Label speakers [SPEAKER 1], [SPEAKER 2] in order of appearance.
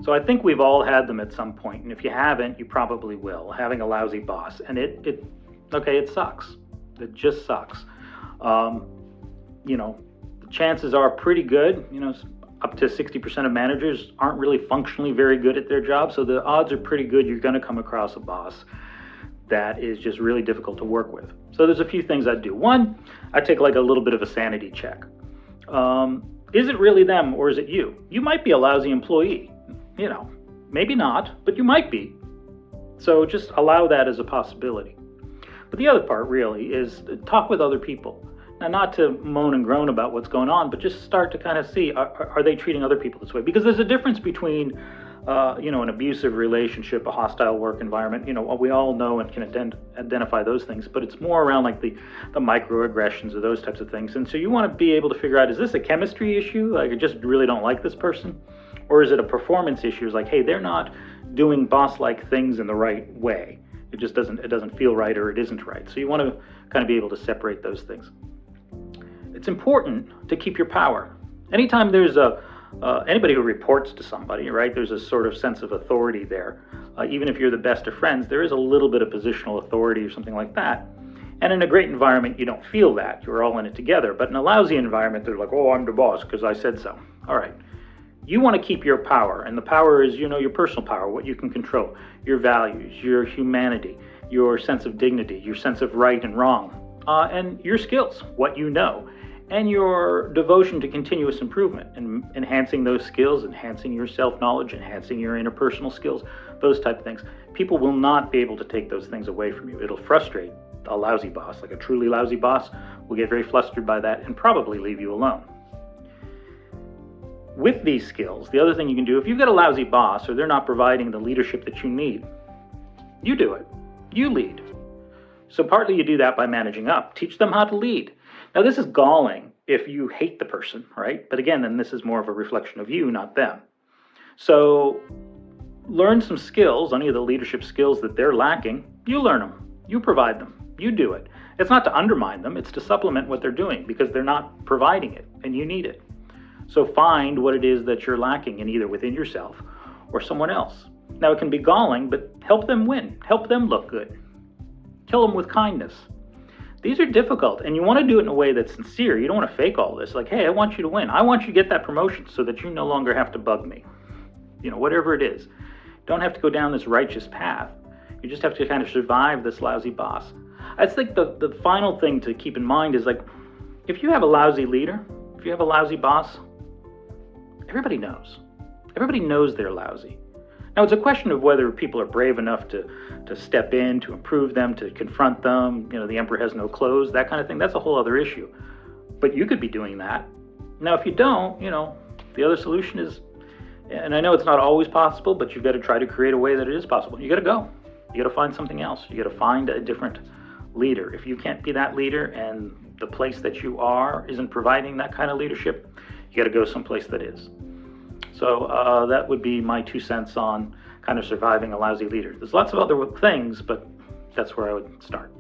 [SPEAKER 1] So I think we've all had them at some point, and if you haven't, you probably will. Having a lousy boss, and it sucks. It just sucks. The chances are pretty good. Up to 60% of managers aren't really functionally very good at their job, so the odds are pretty good you're going to come across a boss that is just really difficult to work with. So there's a few things I'd do. One, I take like a little bit of a sanity check. Is it really them or is it you? You might be a lousy employee, maybe not, but you might be. So just allow that as a possibility. But the other part really is talk with other people. Now, not to moan and groan about what's going on, but just start to kind of see, are they treating other people this way? Because there's a difference between, an abusive relationship, a hostile work environment. We all know and can identify those things, but it's more around like the microaggressions or those types of things. And so you want to be able to figure out, is this a chemistry issue? Like, I just really don't like this person? Or is it a performance issue? It's like, hey, they're not doing boss-like things in the right way. It just doesn't feel right, or it isn't right. So you want to kind of be able to separate those things. It's important to keep your power. Anytime there's anybody who reports to somebody, right, there's a sort of sense of authority there. Even if you're the best of friends, there is a little bit of positional authority or something like that. And in a great environment, you don't feel that. You're all in it together. But in a lousy environment, they're like, oh, I'm the boss because I said so. All right. You want to keep your power. And the power is, your personal power, what you can control, your values, your humanity, your sense of dignity, your sense of right and wrong, and your skills, what you know, and your devotion to continuous improvement and enhancing those skills, enhancing your self-knowledge, enhancing your interpersonal skills, those type of things. People will not be able to take those things away from you. It'll frustrate a lousy boss. Like a truly lousy boss will get very flustered by that and probably leave you alone. With these skills, the other thing you can do, if you've got a lousy boss or they're not providing the leadership that you need, you do it. You lead. So partly you do that by managing up. Teach them how to lead. Now, this is galling if you hate the person, right? But again, then this is more of a reflection of you, not them. So learn some skills, any of the leadership skills that they're lacking. You learn them. You provide them. You do it. It's not to undermine them. It's to supplement what they're doing because they're not providing it and you need it. So find what it is that you're lacking in either within yourself or someone else. Now, it can be galling, but help them win. Help them look good. Kill them with kindness. These are difficult, and you want to do it in a way that's sincere. You don't want to fake all this. Like, hey, I want you to win. I want you to get that promotion so that you no longer have to bug me. Whatever it is. Don't have to go down this righteous path. You just have to kind of survive this lousy boss. I think the final thing to keep in mind is, like, if you have a lousy leader, if you have a lousy boss, everybody knows. Everybody knows they're lousy. Now, it's a question of whether people are brave enough to step in, to improve them, to confront them. The emperor has no clothes, that kind of thing. That's a whole other issue. But you could be doing that. Now, if you don't, the other solution is, and I know it's not always possible, but you've got to try to create a way that it is possible. You got to go. You got to find something else. You got to find a different leader. If you can't be that leader and the place that you are isn't providing that kind of leadership, you got to go someplace that is. So that would be my 2 cents on kind of surviving a lousy leader. There's lots of other things, but that's where I would start.